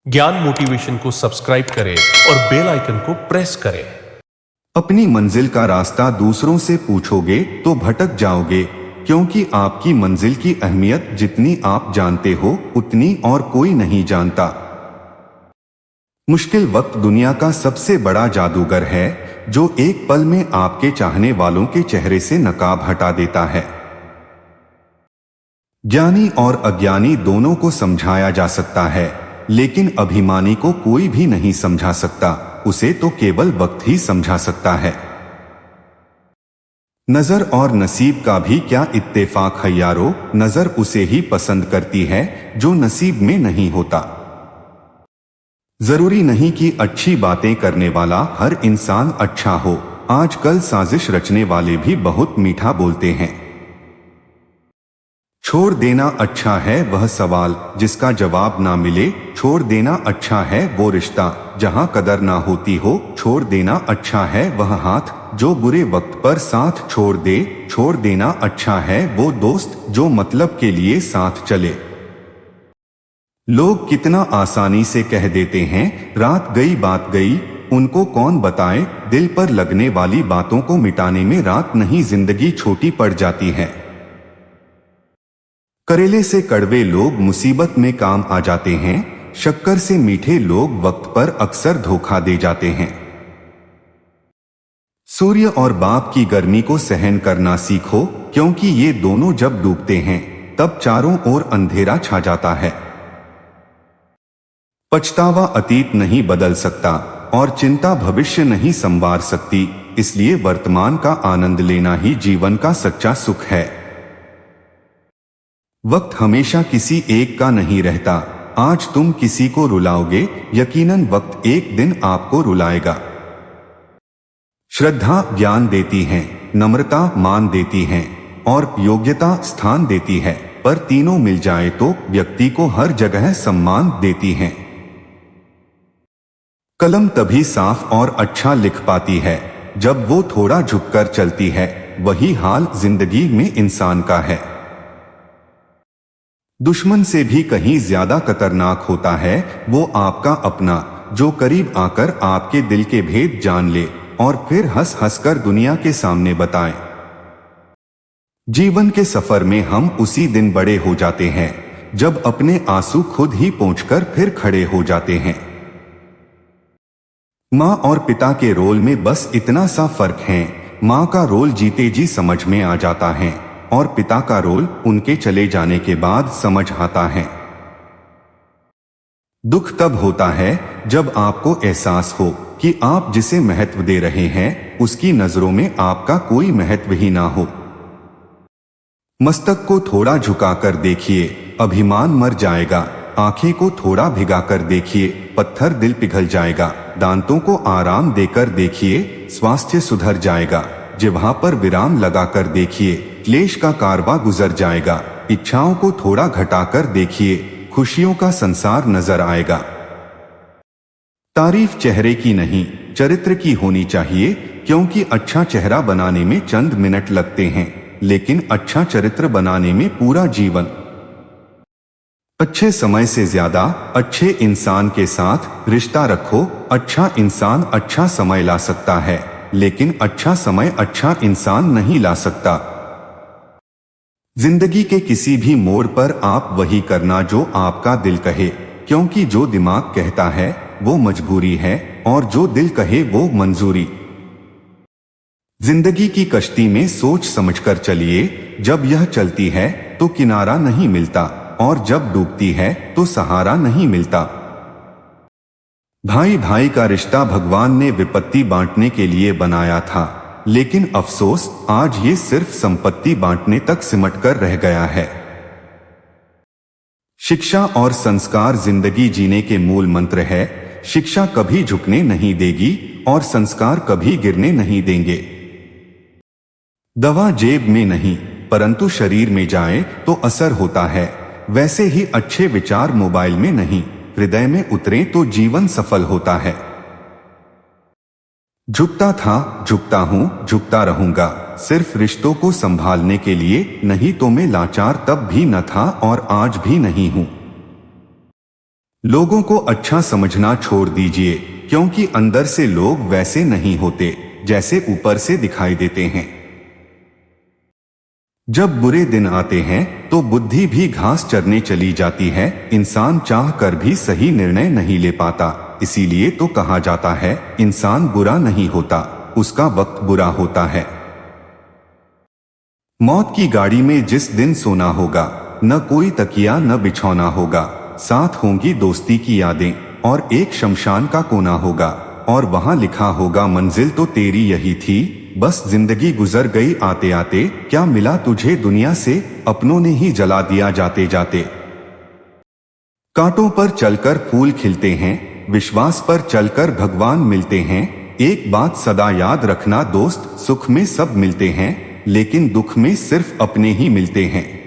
ज्ञान मोटिवेशन को सब्सक्राइब करें और बेल आइकन को प्रेस करें। अपनी मंजिल का रास्ता दूसरों से पूछोगे तो भटक जाओगे, क्योंकि आपकी मंजिल की अहमियत जितनी आप जानते हो उतनी और कोई नहीं जानता। मुश्किल वक्त दुनिया का सबसे बड़ा जादूगर है, जो एक पल में आपके चाहने वालों के चेहरे से नकाब हटा देता है। ज्ञानी और अज्ञानी दोनों को समझाया जा सकता है, लेकिन अभिमानी को कोई भी नहीं समझा सकता, उसे तो केवल वक्त ही समझा सकता है। नजर और नसीब का भी क्या इत्तेफाक है यारो, नजर उसे ही पसंद करती है जो नसीब में नहीं होता। जरूरी नहीं कि अच्छी बातें करने वाला हर इंसान अच्छा हो, आजकल साजिश रचने वाले भी बहुत मीठा बोलते हैं। छोड़ देना अच्छा है वह सवाल जिसका जवाब ना मिले, छोड़ देना अच्छा है वो रिश्ता जहां कदर ना होती हो, छोड़ देना अच्छा है वह हाथ जो बुरे वक्त पर साथ छोड़ दे, छोड़ देना अच्छा है वो दोस्त जो मतलब के लिए साथ चले। लोग कितना आसानी से कह देते हैं रात गई बात गई, उनको कौन बताए दिल पर लगने वाली बातों को मिटाने में रात नहीं जिंदगी छोटी पड़ जाती है। करेले से कड़वे लोग मुसीबत में काम आ जाते हैं, शक्कर से मीठे लोग वक्त पर अक्सर धोखा दे जाते हैं। सूर्य और बाप की गर्मी को सहन करना सीखो, क्योंकि ये दोनों जब डूबते हैं तब चारों ओर अंधेरा छा जाता है। पछतावा अतीत नहीं बदल सकता और चिंता भविष्य नहीं संवार सकती, इसलिए वर्तमान का आनंद लेना ही जीवन का सच्चा सुख है। वक्त हमेशा किसी एक का नहीं रहता, आज तुम किसी को रुलाओगे, यकीनन वक्त एक दिन आपको रुलाएगा। श्रद्धा ज्ञान देती है, नम्रता मान देती है और योग्यता स्थान देती है, पर तीनों मिल जाए तो व्यक्ति को हर जगह सम्मान देती हैं। कलम तभी साफ और अच्छा लिख पाती है जब वो थोड़ा झुककर चलती है, वही हाल जिंदगी में इंसान का है। दुश्मन से भी कहीं ज्यादा खतरनाक होता है वो आपका अपना, जो करीब आकर आपके दिल के भेद जान ले और फिर हंस हंसकर दुनिया के सामने बताए। जीवन के सफर में हम उसी दिन बड़े हो जाते हैं जब अपने आंसू खुद ही पोंछकर फिर खड़े हो जाते हैं। माँ और पिता के रोल में बस इतना सा फर्क है, माँ का रोल जीते जी समझ में आ जाता है और पिता का रोल उनके चले जाने के बाद समझ आता है। दुख तब होता है जब आपको एहसास हो कि आप जिसे महत्व दे रहे हैं उसकी नजरों में आपका कोई महत्व ही ना हो। मस्तक को थोड़ा झुकाकर देखिए, अभिमान मर जाएगा, आंखें को थोड़ा भिगाकर देखिए, पत्थर दिल पिघल जाएगा, दांतों को आराम देकर देखिए, स्वास्थ्य सुधर जाएगा, जिह्वा पर विराम लगाकर देखिए, क्लेश का कारवां गुजर जाएगा, इच्छाओं को थोड़ा घटाकर देखिए, खुशियों का संसार नजर आएगा। तारीफ चेहरे की नहीं चरित्र की होनी चाहिए, क्योंकि अच्छा चेहरा बनाने में चंद मिनट लगते हैं, लेकिन अच्छा चरित्र बनाने में पूरा जीवन। अच्छे समय से ज्यादा अच्छे इंसान के साथ रिश्ता रखो, अच्छा इंसान अच्छा समय ला सकता है, लेकिन अच्छा समय अच्छा इंसान नहीं ला सकता। जिंदगी के किसी भी मोड़ पर आप वही करना जो आपका दिल कहे, क्योंकि जो दिमाग कहता है वो मजबूरी है और जो दिल कहे वो मंजूरी। जिंदगी की कश्ती में सोच समझकर चलिए, जब यह चलती है तो किनारा नहीं मिलता और जब डूबती है तो सहारा नहीं मिलता। भाई भाई का रिश्ता भगवान ने विपत्ति बांटने के लिए बनाया था, लेकिन अफसोस आज ये सिर्फ संपत्ति बांटने तक सिमटकर रह गया है। शिक्षा और संस्कार जिंदगी जीने के मूल मंत्र है, शिक्षा कभी झुकने नहीं देगी और संस्कार कभी गिरने नहीं देंगे। दवा जेब में नहीं परंतु शरीर में जाए तो असर होता है, वैसे ही अच्छे विचार मोबाइल में नहीं हृदय में उतरे तो जीवन सफल होता है। झुकता था, झुकता हूं, झुकता रहूंगा, सिर्फ रिश्तों को संभालने के लिए, नहीं तो मैं लाचार तब भी न था और आज भी नहीं हूं। लोगों को अच्छा समझना छोड़ दीजिए, क्योंकि अंदर से लोग वैसे नहीं होते जैसे ऊपर से दिखाई देते हैं। जब बुरे दिन आते हैं तो बुद्धि भी घास चरने चली जाती है। इंसान चाह कर भी सही निर्णय नहीं ले पाता, इसीलिए तो कहा जाता है इंसान बुरा नहीं होता, उसका वक्त बुरा होता है। मौत की गाड़ी में जिस दिन सोना होगा, न कोई तकिया न बिछौना होगा, साथ होंगी दोस्ती की यादें और एक शमशान का कोना होगा, और वहां लिखा होगा मंजिल तो तेरी यही थी, बस जिंदगी गुजर गई आते आते, क्या मिला तुझे दुनिया से, अपनों ने ही जला दिया जाते जाते। कांटों पर चलकर फूल खिलते हैं, विश्वास पर चलकर भगवान मिलते हैं। एक बात सदा याद रखना दोस्त, सुख में सब मिलते हैं, लेकिन दुख में सिर्फ अपने ही मिलते हैं।